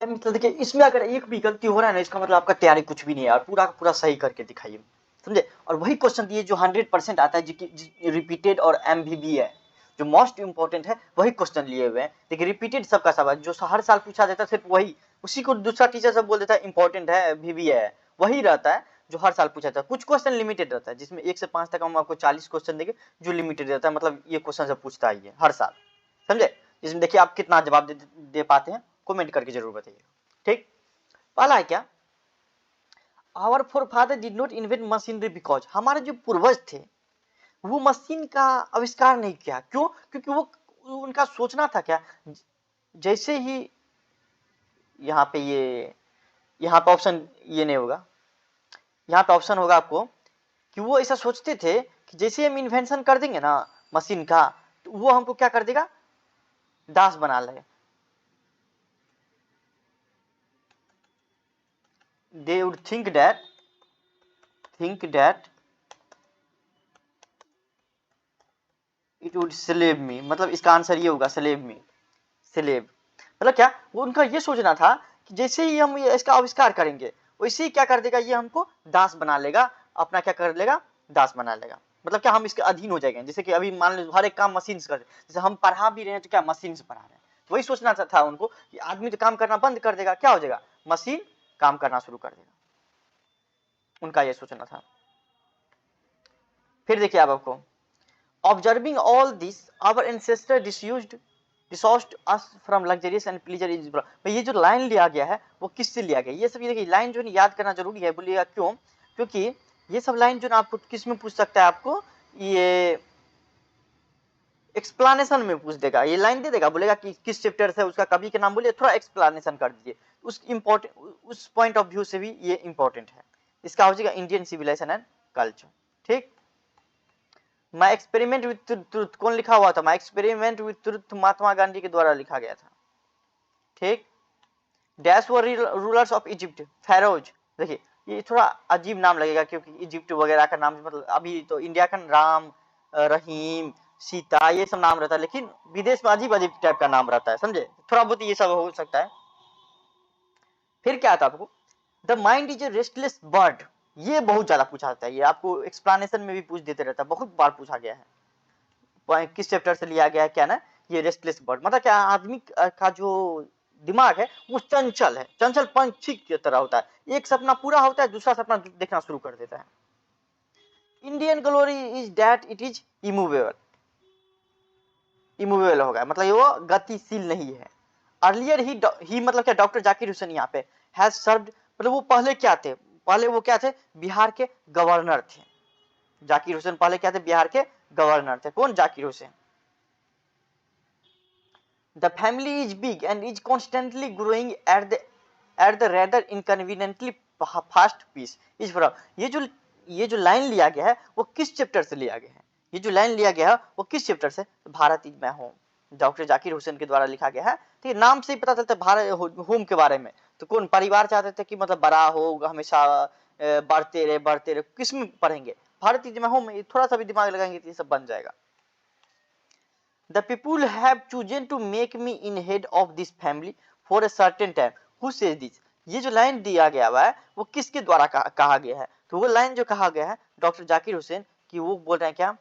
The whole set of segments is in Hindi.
मतलब देखिए इसमें अगर एक भी गलती हो रहा है ना, इसका मतलब आपका तैयारी कुछ भी नहीं है, और पूरा का पूरा सही करके दिखाइए, समझे। और वही क्वेश्चन दिए जो 100% आता है, जो रिपीटेड और एमवीबी है, जो मोस्ट इंपॉर्टेंट है, वही क्वेश्चन लिए हुए हैं। देखिए रिपीटेड सबका सब है, जो हर साल पूछा जाता है सिर्फ वही, उसी को दूसरा टीचर सब बोल देता है इंपॉर्टेंट है, एमवीबी है, वही रहता है जो हर साल पूछा जाता है। कुछ क्वेश्चन लिमिटेड रहता है, जिसमें 1 से 5 तक हम आपको 40 क्वेश्चन देंगे, जो लिमिटेड रहता है, मतलब ये क्वेश्चन सब पूछता है ये हर साल, समझे। इसमें देखिए आप कितना जवाब दे पाते हैं, कमेंट करके जरूर बताइए। ठीक, पहला है क्या, our forefather did not invent machinery because, हमारे जो पूर्वज थे वो मशीन का आविष्कार नहीं किया, क्यों, क्योंकि वो उनका सोचना था क्या, जैसे ही यहाँ पे ये, यहाँ पे ऑप्शन ये नहीं होगा, यहाँ पे ऑप्शन होगा आपको कि वो ऐसा सोचते थे कि जैसे हम इन्वेंशन कर देंगे ना मशीन का, तो वो हमको क्या कर देगा, दास बना लेगा। They would think that it would slave me, मतलब इसका आंसर ये होगा slave me, slave मतलब क्या, वो उनका ये सोचना था कि जैसे ही हम इसका आविष्कार करेंगे वैसे ही क्या कर देगा, ये हमको दास बना लेगा, अपना क्या कर लेगा, दास बना लेगा। मतलब क्या, हम इसके अधीन हो जाएंगे। जैसे कि अभी मान लो हर एक काम मशीन से कर, जैसे हम पढ़ा भी रहे हैं तो क्या मशीन से पढ़ा रहे हैं, तो वही सोचना था उनको कि आदमी तो काम करना बंद कर देगा, क्या हो जाएगा, मशीन काम करना शुरू कर देगा, उनका ये सोचना था। फिर देखिए आप आपको, observing all this our ancestor dissuaded us from luxurious and pleasure is, ये जो लाइन लिया गया है वो किससे लिया गया, ये सब ये देखिए लाइन जो है याद करना जरूरी है, बोलिएगा क्यों, क्योंकि ये सब लाइन जो ना आपको किस में पूछ सकता है, आपको ये एक्सप्लेनेशन में पूछ देगा, ये लाइन दे देगा, बोलेगा कि किस चैप्टर से, उसका कवि के नाम बोलिए, थोड़ा एक्सप्लेनेशन कर दीजिए, उस इंपॉर्टेंट, उस पॉइंट ऑफ व्यू से भी ये इंपॉर्टेंट है। इसका हो जाएगा इंडियन सिविलाइजेशन एंड कल्चर। ठीक, माई एक्सपेरिमेंट विथ ट्रुथ कौन लिखा हुआ था, my experiment with truth Mahatma Gandhi के द्वारा लिखा गया था। ठीक, dash were rulers of Egypt, Feroz, देखिए ये थोड़ा अजीब नाम लगेगा क्योंकि इजिप्ट वगैरह का नाम, मतलब अभी तो इंडिया का राम, रहीम, सीता, ये सब नाम रहता है, लेकिन विदेश में अजीब अजीब टाइप का नाम रहता है, समझे, थोड़ा बहुत ये सब हो सकता है। फिर क्या आता है आपको, the mind is a restless bird, ये बहुत ज्यादा पूछा जाता है, ये आपको एक्सप्लेनेशन में भी पूछ देते रहता है, बहुत बार पूछा गया है, किस चैप्टर से लिया गया है, क्या ना, ये रेस्टलेस बर्ड मतलब क्या, आदमी का जो दिमाग है वो चंचल है, चंचल पंछी की तरह होता है, एक सपना पूरा होता है दूसरा सपना देखना शुरू कर देता है। Indian glory is that it is immovable, immovable होगा मतलब वो गतिशील नहीं है। अर्लियर ही मतलब क्या, डॉक्टर जाकिर हुसैन यहाँ पे हैज सर्व्ड, मतलब वो पहले क्या थे, पहले वो क्या थे, बिहार के गवर्नर थे। जाकिर हुसैन पहले क्या थे, बिहार के गवर्नर थे, कौन, Zakir Hussain. The family is big and is constantly growing at the rather inconveniently fast pace. इस प्रकार ये जो लाइन लिया गया है वो किस चैप्टर से लिया गया है, ये जो लाइन लिया गया है वो किस चैप्टर से, Bharat is my home, doctor Zakir Hussain के द्वारा लिखा गया है। ठीक है, नाम से ही पता चलता है भारत होम के बारे में, तो कौन परिवार चाहते थे कि मतलब बड़ा हो हमेशा, बढ़ते रहे, किस में पढ़ेंगे, भारत इज माय होम, थोड़ा सा भी दिमाग लगाएंगे तो ये सब बन जाएगा। The people have chosen to make me in head of this family for a certain time. Who says this? ये जो लाइन दिया गया हुआ है वो किसके द्वारा कहा गया है, तो वो लाइन जो कहा गया है डॉक्टर जाकिर हुसैन की, वो बोल रहे हैं क्या,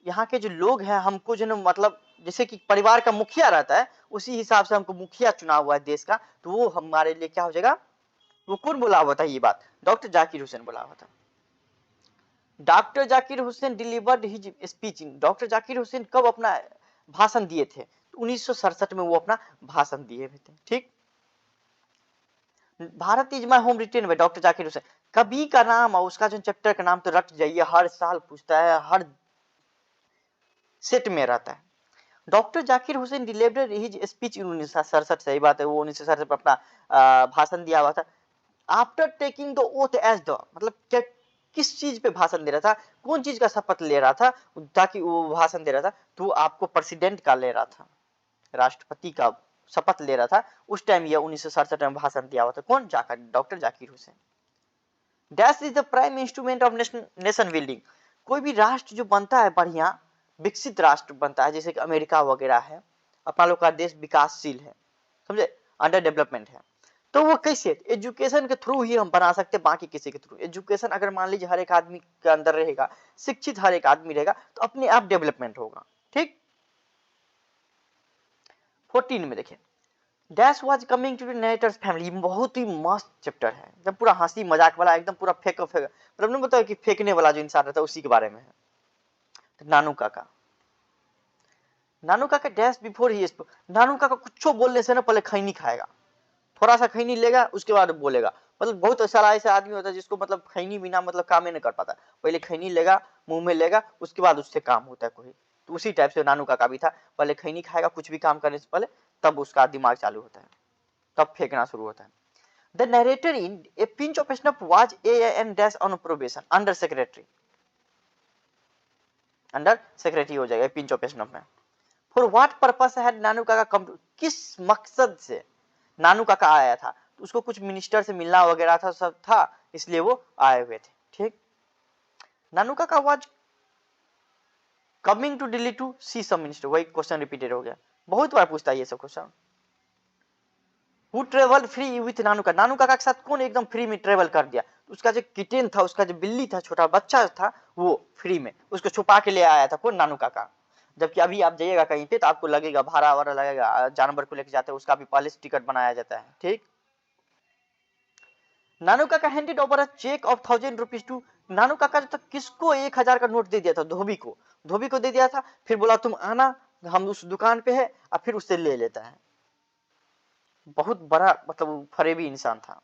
यहाँ के जो लोग हैं हमको जो मतलब जैसे कि परिवार का मुखिया रहता है उसी हिसाब से हमको मुखिया चुना हुआ है देश का, तो वो हमारे लिए क्या हो जाएगा, वो कौन बोला हुआ था ये बात, डॉक्टर जाकिर हुसैन बोला हुआ था। Doctor Zakir Hussain delivered his speech, doctor Zakir Hussain कब अपना भाषण दिए थे, 1967 में वो अपना भाषण दिए थे। ठीक, Bharat is my home written by doctor Zakir Hussain, कवि का नाम और उसका जो चैप्टर का नाम तो रट जाइए, हर साल पूछता है, हर सेट में रहता है। Doctor Zakir Hussain delivered his speech in 1967, सही बात है, वो 1967 में अपना भाषण दिया हुआ था। After taking the oath as the, मतलब क्या, किस चीज पे भाषण दे रहा था, कौन चीज का शपथ ले रहा था ताकि वो भाषण दे रहा था, तो आपको प्रेसिडेंट का ले रहा था, राष्ट्रपति का शपथ ले रहा था उस टाइम, ये 1967 में भाषण दिया हुआ था, कौन, doctor Zakir Hussain. Dash is the prime instrument of nation building, कोई भी राष्ट्र जो बनता है बढ़िया विकसित राष्ट्र बनता है, जैसे कि अमेरिका वगैरह है, अपना लोग का देश विकासशील है, समझे, अंडर डेवलपमेंट है, तो वो कैसे, एजुकेशन के थ्रू ही हम बना सकते हैं, बाकी किसी के थ्रू। एजुकेशन अगर मान लीजिए हर एक आदमी के अंदर रहेगा, शिक्षित हर एक आदमी रहेगा, तो अपने आप डेवलपमेंट होगा। ठीक। 14 में देखिए, dash was coming to the narrator's family, बहुत ही मस्त चैप्टर है, एकदम पूरा हंसी मजाक वाला, एकदम पूरा फेंक मतलब नहीं बताया कि फेंकने वाला जो इंसान रहता है उसी के बारे में है। तो नानू काका, नानू काका डैश बिफोर ही, नानू काका कुछ बोलने से ना पहले खैनी खाएगा, थोड़ा सा खैनी लेगा उसके बाद बोलेगा। मतलब बहुत सारा ऐसा आदमी होता है जिसको मतलब खैनी बिना मतलब काम ही नहीं कर पाता, पहले खैनी लेगा, मुंह में लेगा, उसके बाद उससे काम होता है कोई। तो उसी टाइप से नानू काका भी था, पहले खैनी खाएगा कुछ भी काम करने से पहले, तब उसका दिमाग चालू होता है, तब फेंकना शुरू होता है। The narrator in a pinch of snuff was a an dash on probation under secretary, under secretary हो जाएगा पिंच ऑफ स्नफ में। For what purpose had Nanu Kaka come to, किस मकसद से नानू काका आया था, तो उसको कुछ मिनिस्टर से मिलना वगैरह था, सब था, इसलिए वो आए हुए थे। ठीक। Nanu Kaka was coming to Delhi to see some minister, वही क्वेश्चन रिपीटेड हो गया, बहुत बार पूछता है ये सब question. Who travel free with Nanu Kaka, Nanu Kaka के साथ कौन एकदम फ्री में ट्रेवल कर दिया, उसका जो किटेन था, उसका जो बिल्ली था, छोटा बच्चा था, वो फ्री में उसको छुपा के ले आया था, कौन, नानू काका। जबकि अभी आप जाइएगा कहीं पे तो आपको लगेगा भाड़ा वाड़ा लगेगा, जानवर को लेके जाते हैं उसका भी पहले से टिकट बनाया जाता है। ठीक। Nanu Kaka handed over a cheque of 1000 rupees to, Nanu Kaka तो किसको 1000 का नोट दे दिया था, धोबी को, धोबी को दे दिया था, फिर बोला तुम आना, हम उस दुकान पे है, और फिर उससे ले लेता है। बहुत बड़ा मतलब फरेबी इंसान था।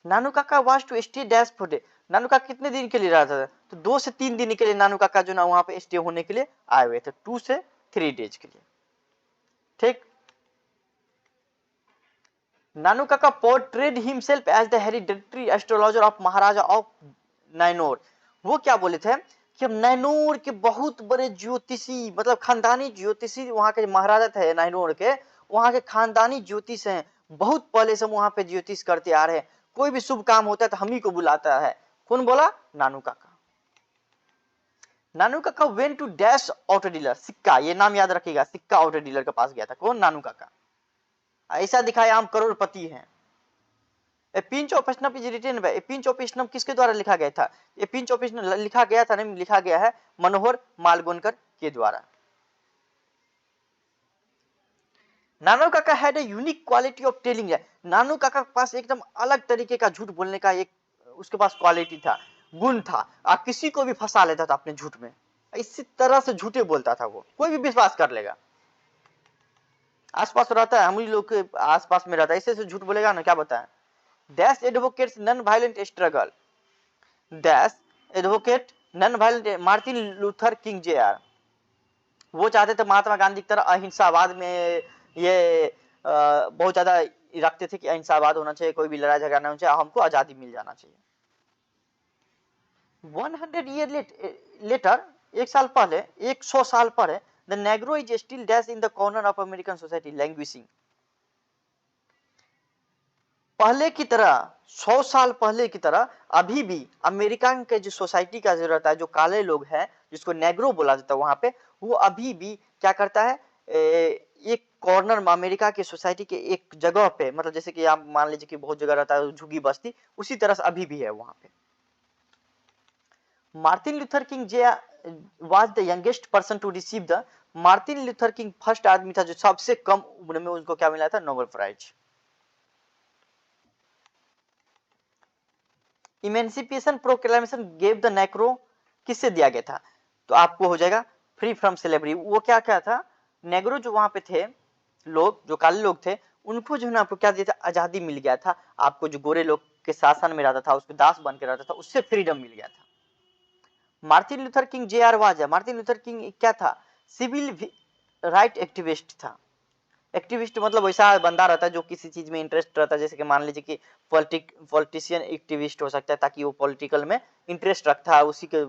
Nanu Kaka was to stay dash for day, Nanu Kaka कितने दिन के लिए रहा था, तो 2 से 3 दिन के लिए नानू काका जो ना वहां पे स्टे होने के लिए आए हुए थे, 2 से 3 डेज के लिए। ठीक। Nanu Kaka portrayed himself as the hereditary astrologer of Maharaja of Nanor, वो क्या बोले थे कि हम नैनोर के बहुत बड़े ज्योतिषी, मतलब खानदानी ज्योतिषी, वहां के महाराजा थे नैनोर के, वहां के खानदानी ज्योतिष हैं, बहुत पहले से वहां पे ज्योतिष करते आ रहे हैं, कोई भी शुभ काम होता है तो हम ही को बुलाता है। कौन बोला, नानू Kaka. Nanu Kaka went to dash auto dealer, Sikka, ये नाम याद रखिएगा, सिक्का ऑटो डीलर के पास गया था, कौन, नानू काका। ऐसा दिखाया हम करोड़पति हैं। A pinch of snuff is written by, a pinch of snuff किसके द्वारा लिखा गया था, ए पिंच ऑफ स्नफ लिखा गया था, नहीं लिखा गया है मनोहर मालगोनकर के द्वारा। Nanu Kaka had a unique quality of telling, Nanu Kaka के पास एकदम अलग तरीके का झूठ बोलने का एक उसके पास क्वालिटी था, गुण था, आप किसी को भी फंसा लेता था अपने झूठ में, इसी तरह से झूठे बोलता था, वो कोई भी विश्वास कर लेगा। आसपास रहता है, हम ही लोग के आसपास में रहता है, ऐसे झूठ बोलेगा ना, क्या बताएं। Dash advocates non violent struggle, dash advocate non violent, Martin Luther king junior, वो चाहते थे महात्मा गांधी की तरह अहिंसावाद में, ये बहुत ज्यादा रखते थे कि अहिंसावाद होना चाहिए, कोई भी लड़ाई झगड़ा नहीं होना चाहिए, हमको आजादी मिल जाना चाहिए। 100 ईयर लेटर, 1 साल पहले, 100 साल पहले, the Negro is still dash in the corner of American society languishing, पहले की तरह, 100 साल पहले की तरह अभी भी अमेरिका के जो सोसाइटी का जो रहता है, जो काले लोग हैं जिसको नेग्रो बोला जाता है वहां पे, वो अभी भी क्या करता है, एक कॉर्नर में अमेरिका के सोसाइटी के एक जगह पे, मतलब जैसे कि आप मान लीजिए कि बहुत जगह रहता है झुग्गी बस्ती, उसी तरह से अभी भी है वहां पे। Martin Luther King J was the youngest person to receive the, Martin Luther King first आदमी था जो सबसे कम उम्र में उनको क्या मिला था, Nobel Prize. Emancipation proclamation gave the Negro, किससे दिया गया था, तो आपको हो जाएगा फ्री फ्रॉम स्लेवरी, वो क्या क्या था, नेग्रो जो वहां पे थे लोग, जो काले लोग थे, उनको जो है ना आपको क्या दिया था, आजादी मिल गया था, आपको जो गोरे लोग के शासन में रहता था, उसको दास बन के रहता था, उससे फ्रीडम मिल गया था। Martin Luther King J are was, Martin Luther king क्या था, सिविल राइट एक्टिविस्ट था। एक्टिविस्ट मतलब वैसा बंदा रहता है जो किसी चीज में इंटरेस्ट रहता है, जैसे कि मान लीजिए कि पॉलिटिशियन एक्टिविस्ट हो सकता है, ताकि वो पॉलिटिकल में इंटरेस्ट रखता है, उसी के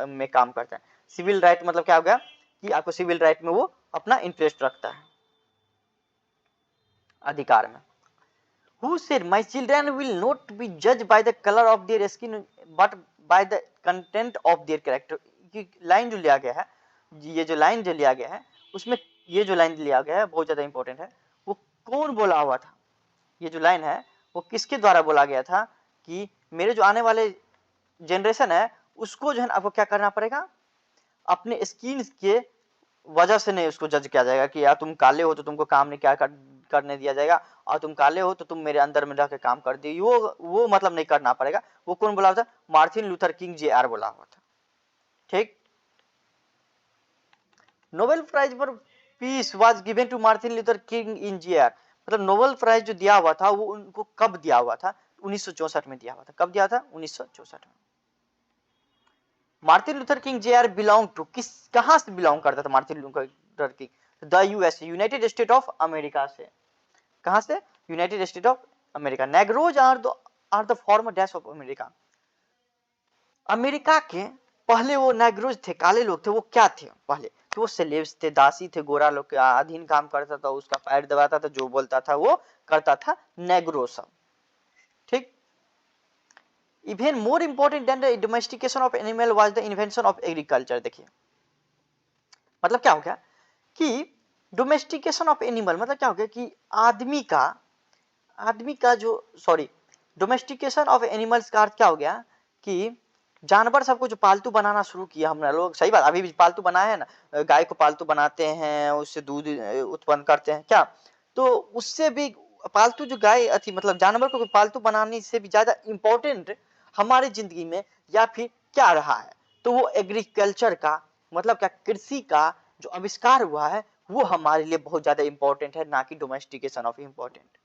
में काम करता है। सिविल राइट मतलब क्या हो गया कि आपको सिविल राइट में वो अपना इंटरेस्ट रखता है, अधिकार में। Who said my children will not be judged by the color of their skin but by the content of their character, ये लाइन जो लिया गया है, ये जो लाइन जो लिया गया है उसमें, ये जो लाइन लिया गया है बहुत ज्यादा इंपॉर्टेंट है, वो कौन बोला हुआ था, ये जो लाइन है वो किसके द्वारा बोला गया था कि मेरे जो आने वाले जनरेशन है उसको जो है आपको क्या करना पड़ेगा, अपने स्किन के वजह से नहीं उसको जज किया जाएगा कि यार तुम काले हो तो तुमको काम नहीं क्या करने दिया जाएगा, और तुम काले हो तो तुम मेरे अंदर में रह के काम कर दी, वो मतलब नहीं करना पड़ेगा। वो कौन बोला हुआ था? Martin Luther King Jr. बोला हुआ था। ठीक। Nobel Prize for peace was given to Martin Luther King in Jr. मतलब नोबेल प्राइज जो दिया हुआ था वो उनको कब दिया हुआ था? 1964 में दिया हुआ था। कब दिया था? 1964 में। Martin Luther King Jr. Belong to, किस कहां से बिलोंग करता था Martin Luther King? The US, United State of America से। कहां से? United State of America. Negroes are the former dash of America. America के पहले वो नेग्रोज थे, काले लोग थे, वो क्या थे पहले? तो वो स्लेव्स थे, दासी थे, गोरा लोग के अधीन काम करता था, उसका पैर दबाता था, जो बोलता था वो करता था, नेग्रो सब। ठीक। Even more important than the domestication of animal was the invention of agriculture. देखिए मतलब क्या हो गया कि डोमेस्टिकेशन ऑफ एनिमल मतलब क्या हो गया कि आदमी का जो डोमेस्टिकेशन ऑफ एनिमल्स का अर्थ क्या हो गया कि जानवर सबको जो पालतू बनाना शुरू किया हमने लोग, सही बात, अभी भी पालतू बनाए हैं ना, गाय को पालतू बनाते हैं, उससे दूध उत्पन्न करते हैं क्या, तो उससे भी पालतू जो गाय अथी मतलब जानवर को पालतू बनाने से भी ज्यादा इंपॉर्टेंट हमारी जिंदगी में या फिर क्या रहा है, तो वो एग्रीकल्चर का मतलब क्या, कृषि का जो आविष्कार हुआ है वो हमारे लिए बहुत ज्यादा इंपॉर्टेंट है, ना कि डोमेस्टिकेशन ऑफ इंपॉर्टेंट।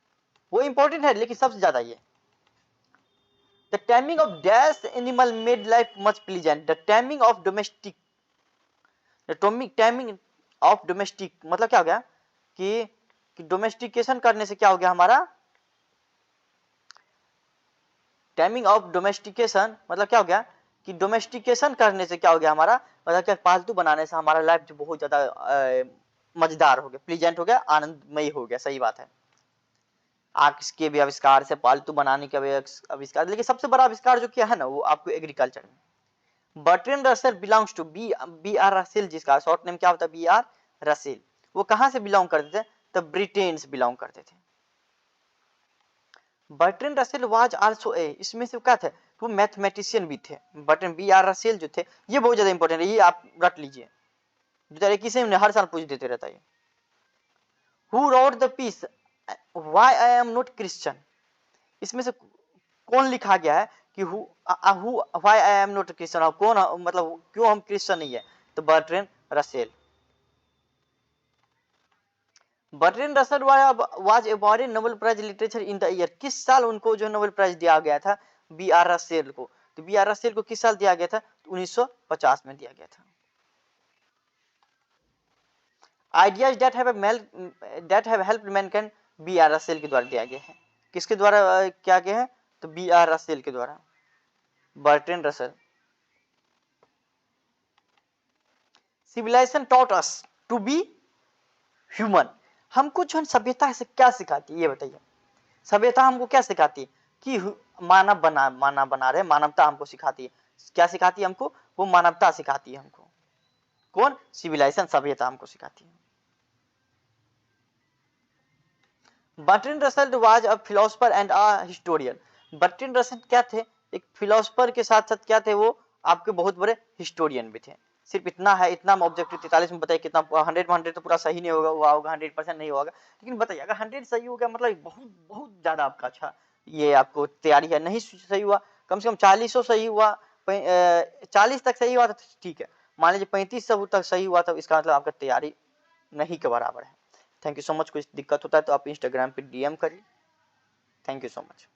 वो इंपॉर्टेंट है लेकिन सबसे ज्यादा ये The taming of dash animal made life much pleasant. The taming of domestic मतलब क्या हो गया कि डोमेस्टिकेशन करने से क्या हो गया हमारा, टैमिंग ऑफ डोमेस्टिकेशन मतलब क्या हो गया कि डोमेस्टिकेशन करने से क्या हो गया हमारा, मतलब क्या पालतू बनाने से हमारा लाइफ जो बहुत ज्यादा मजेदार हो गया, प्लीजेंट हो गया, आनंदमयी हो गया। सही बात है। आग के भी आविष्कार से पालतू बनाने के आविष्कार, लेकिन सबसे बड़ा आविष्कार जो किया है ना वो आपको एग्रीकल्चर में। Bertrand Russell belongs to B R Russell, जिसका शॉर्ट नेम क्या होता है? B R Russell. वो कहां से बिलोंग करते थे? तो ब्रिटेन से बिलोंग करते थे। Bertrand Russell was also a, इसमें से क्या थे? वो मैथमेटिशियन भी थे। बर्ट्रैंड बी आर रसेल जो थे ये बहुत ज्यादा इंपॉर्टेंट है, ये आप रट लीजिए, 2021 में हर साल पूछ देते रहता है। Who wrote the piece why I am not Christian, इसमें से कौन लिखा गया है कि why I am not Christian, कौन मतलब क्यों हम क्रिश्चियन नहीं है? तो Bertrand Russell. Bertrand Russell was awarded Nobel Prize literature in the year, किस साल उनको जो नोबेल प्राइज दिया गया था बी आर रसेल को? तो बी आर रसेल को किस साल दिया गया था? 1950 में दिया गया था। Ideas that have helped mankind B R Russell के द्वारा दिया गया है। किसके द्वारा क्या गया है? तो बी आर रसेल के द्वारा, Bertrand Russell. Civilisation taught us to be human, हमको जो सभ्यता से क्या सिखाती है ये बताइए? सभ्यता हमको क्या सिखाती है? कि मानव बना रहे, मानवता हमको सिखाती है। क्या सिखाती है हमको? वो मानवता सिखाती है हमको। कौन? सिविलाइजेशन, सभ्यता हमको सिखाती है। Bertrand Russell was a philosopher and a historian. Bertrand Russell क्या थे? एक फिलोसोफर के साथ साथ क्या थे? वो आपके बहुत बड़े हिस्टोरियन भी थे। सिर्फ इतना है, इतना ऑब्जेक्टिव 43 में बताइए कितना 100 में 100 तो पूरा सही नहीं होगा 100% नहीं होगा, लेकिन बताइए अगर 100 सही हो गया मतलब बहुत बहुत ज्यादा आपका अच्छा ये आपको तैयारी है। नहीं सही हुआ, कम से कम 40 सही हुआ, 40 तक सही हुआ तो ठीक है, मान लीजिए 35 तक सही हुआ तो इसका मतलब आपका तैयारी नहीं के बराबर है। Thank you so much. कुछ दिक्कत होता है तो आप इंस्टाग्राम पे DM करिए। Thank you so much.